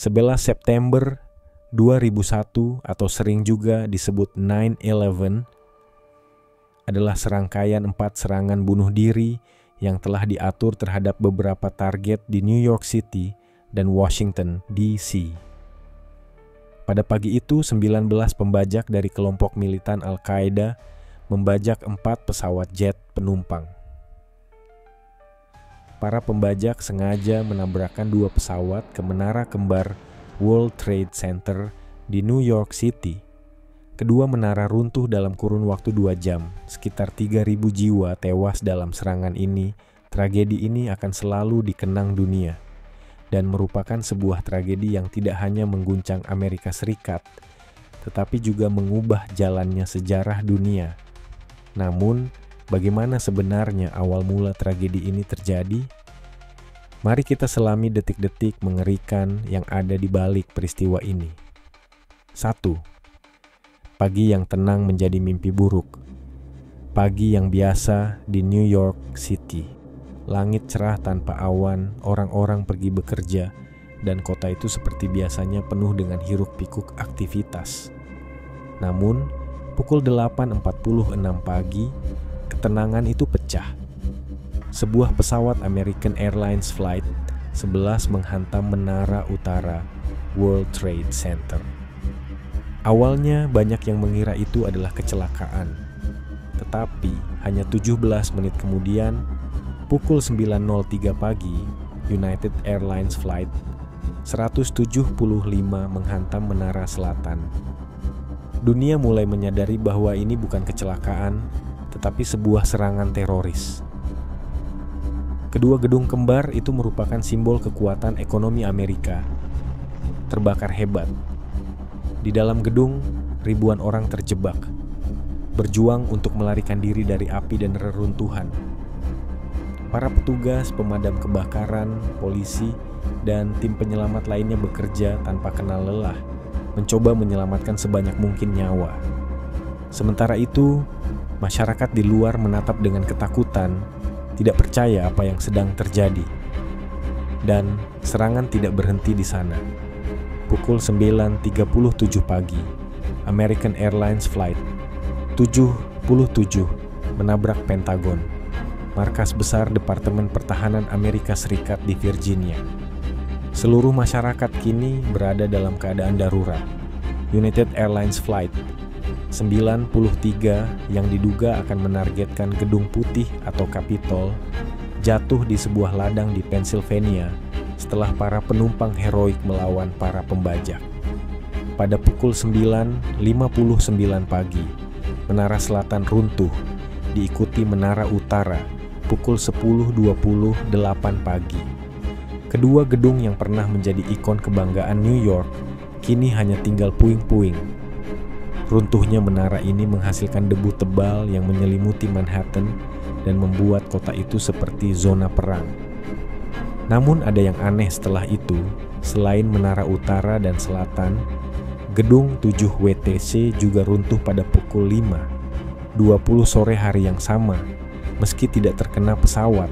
11 September 2001 atau sering juga disebut 9/11 adalah serangkaian 4 serangan bunuh diri yang telah diatur terhadap beberapa target di New York City dan Washington, D.C. Pada pagi itu, 19 pembajak dari kelompok militan Al-Qaeda membajak 4 pesawat jet penumpang. Para pembajak sengaja menabrakkan 2 pesawat ke menara kembar World Trade Center di New York City. Kedua menara runtuh dalam kurun waktu 2 jam. Sekitar 3.000 jiwa tewas dalam serangan ini. Tragedi ini akan selalu dikenang dunia dan merupakan sebuah tragedi yang tidak hanya mengguncang Amerika Serikat, tetapi juga mengubah jalannya sejarah dunia. Namun, bagaimana sebenarnya awal mula tragedi ini terjadi? Mari kita selami detik-detik mengerikan yang ada di balik peristiwa ini. 1. Pagi yang tenang menjadi mimpi buruk. Pagi yang biasa di New York City. Langit cerah tanpa awan, orang-orang pergi bekerja, dan kota itu seperti biasanya penuh dengan hiruk-pikuk aktivitas. Namun, pukul 8.46 pagi, ketenangan itu pecah. Sebuah pesawat American Airlines Flight 11 menghantam menara utara World Trade Center. Awalnya banyak yang mengira itu adalah kecelakaan. Tetapi hanya 17 menit kemudian, pukul 9.03 pagi, United Airlines Flight 175 menghantam menara selatan. Dunia mulai menyadari bahwa ini bukan kecelakaan, tetapi sebuah serangan teroris. Kedua gedung kembar itu merupakan simbol kekuatan ekonomi Amerika. Terbakar hebat. Di dalam gedung, ribuan orang terjebak, berjuang untuk melarikan diri dari api dan reruntuhan. Para petugas, pemadam kebakaran, polisi, dan tim penyelamat lainnya bekerja tanpa kenal lelah, mencoba menyelamatkan sebanyak mungkin nyawa. Sementara itu, masyarakat di luar menatap dengan ketakutan, tidak percaya apa yang sedang terjadi. Dan serangan tidak berhenti di sana. Pukul 9.37 pagi, American Airlines Flight 77 menabrak Pentagon, markas besar Departemen Pertahanan Amerika Serikat di Virginia. Seluruh masyarakat kini berada dalam keadaan darurat. United Airlines Flight 93 yang diduga akan menargetkan Gedung Putih atau Capitol jatuh di sebuah ladang di Pennsylvania setelah para penumpang heroik melawan para pembajak. Pada pukul 9.59 pagi, menara selatan runtuh, diikuti menara utara pukul 10.28 pagi. Kedua gedung yang pernah menjadi ikon kebanggaan New York kini hanya tinggal puing-puing. Runtuhnya menara ini menghasilkan debu tebal yang menyelimuti Manhattan dan membuat kota itu seperti zona perang. Namun ada yang aneh setelah itu, selain menara utara dan selatan, gedung 7 WTC juga runtuh pada pukul 5.20 sore hari yang sama, meski tidak terkena pesawat.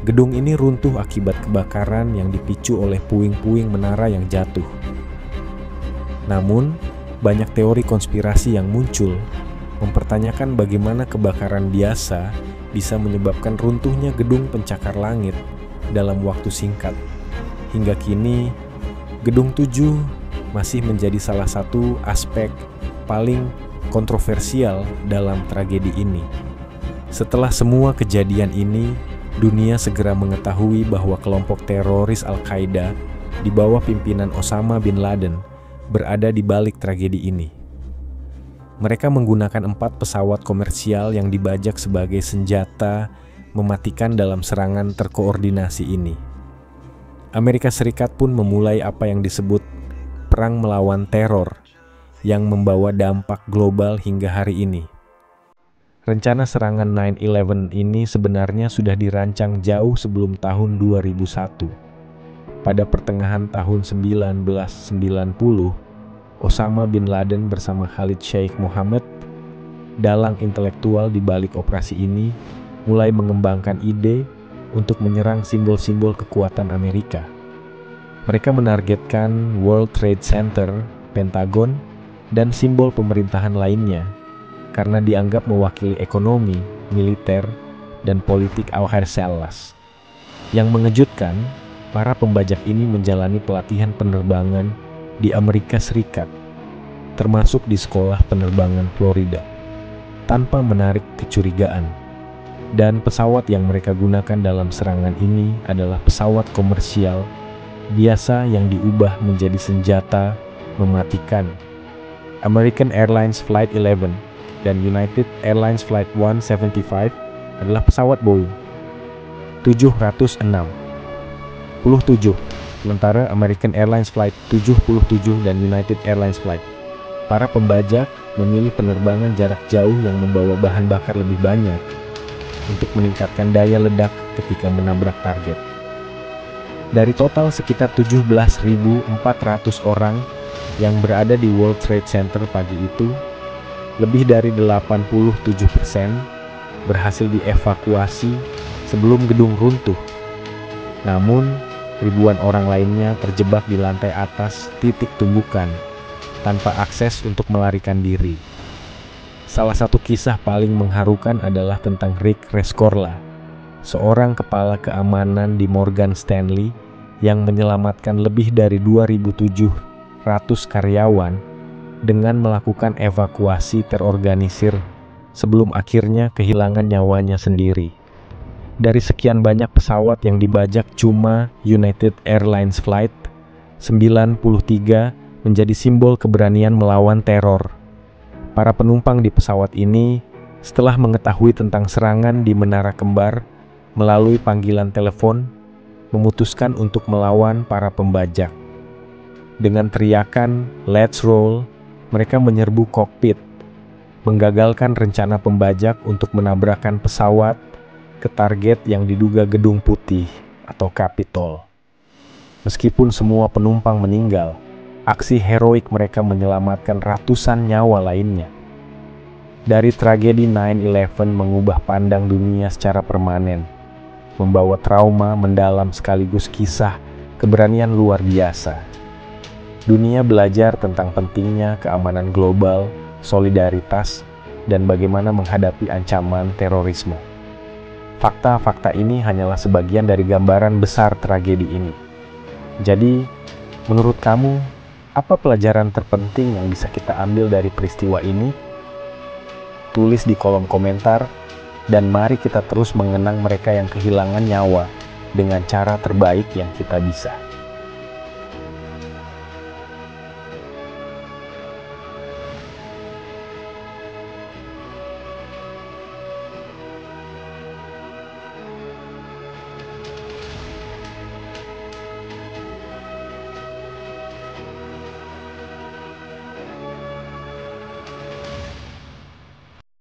Gedung ini runtuh akibat kebakaran yang dipicu oleh puing-puing menara yang jatuh. Namun, banyak teori konspirasi yang muncul mempertanyakan bagaimana kebakaran biasa bisa menyebabkan runtuhnya gedung pencakar langit dalam waktu singkat. Hingga kini, Gedung 7 masih menjadi salah satu aspek paling kontroversial dalam tragedi ini. Setelah semua kejadian ini, dunia segera mengetahui bahwa kelompok teroris Al-Qaeda di bawah pimpinan Osama bin Laden berada di balik tragedi ini. Mereka menggunakan 4 pesawat komersial yang dibajak sebagai senjata mematikan dalam serangan terkoordinasi ini. Amerika Serikat pun memulai apa yang disebut perang melawan teror yang membawa dampak global hingga hari ini. Rencana serangan 9/11 ini sebenarnya sudah dirancang jauh sebelum tahun 2001. Pada pertengahan tahun 1990, Osama bin Laden bersama Khalid Sheikh Mohammed, dalang intelektual di balik operasi ini, mulai mengembangkan ide untuk menyerang simbol-simbol kekuatan Amerika. Mereka menargetkan World Trade Center, Pentagon, dan simbol pemerintahan lainnya karena dianggap mewakili ekonomi, militer, dan politik Auhersallas. Yang mengejutkan, para pembajak ini menjalani pelatihan penerbangan di Amerika Serikat, termasuk di sekolah penerbangan Florida, tanpa menarik kecurigaan. Dan pesawat yang mereka gunakan dalam serangan ini adalah pesawat komersial biasa yang diubah menjadi senjata mematikan. American Airlines Flight 11 dan United Airlines Flight 175 adalah pesawat Boeing 767, sementara American Airlines Flight 77 dan United Airlines Flight. Para pembajak memilih penerbangan jarak jauh yang membawa bahan bakar lebih banyak untuk meningkatkan daya ledak ketika menabrak target. Dari total sekitar 17.400 orang yang berada di World Trade Center pagi itu, lebih dari 87% berhasil dievakuasi sebelum gedung runtuh. Namun, ribuan orang lainnya terjebak di lantai atas titik tumbukan tanpa akses untuk melarikan diri. Salah satu kisah paling mengharukan adalah tentang Rick Rescorla, seorang kepala keamanan di Morgan Stanley yang menyelamatkan lebih dari 2.700 karyawan dengan melakukan evakuasi terorganisir sebelum akhirnya kehilangan nyawanya sendiri. Dari sekian banyak pesawat yang dibajak, cuma United Airlines Flight 93 menjadi simbol keberanian melawan teror. Para penumpang di pesawat ini, setelah mengetahui tentang serangan di Menara Kembar melalui panggilan telepon, memutuskan untuk melawan para pembajak. Dengan teriakan "Let's roll", mereka menyerbu kokpit, menggagalkan rencana pembajak untuk menabrakkan pesawat ke target yang diduga Gedung Putih atau Capitol. Meskipun semua penumpang meninggal, aksi heroik mereka menyelamatkan ratusan nyawa lainnya. Dari tragedi 9/11 mengubah pandang dunia secara permanen, membawa trauma mendalam sekaligus kisah keberanian luar biasa. Dunia belajar tentang pentingnya keamanan global, solidaritas, dan bagaimana menghadapi ancaman terorisme. Fakta-fakta ini hanyalah sebagian dari gambaran besar tragedi ini. Jadi, menurut kamu, apa pelajaran terpenting yang bisa kita ambil dari peristiwa ini? Tulis di kolom komentar, dan mari kita terus mengenang mereka yang kehilangan nyawa dengan cara terbaik yang kita bisa.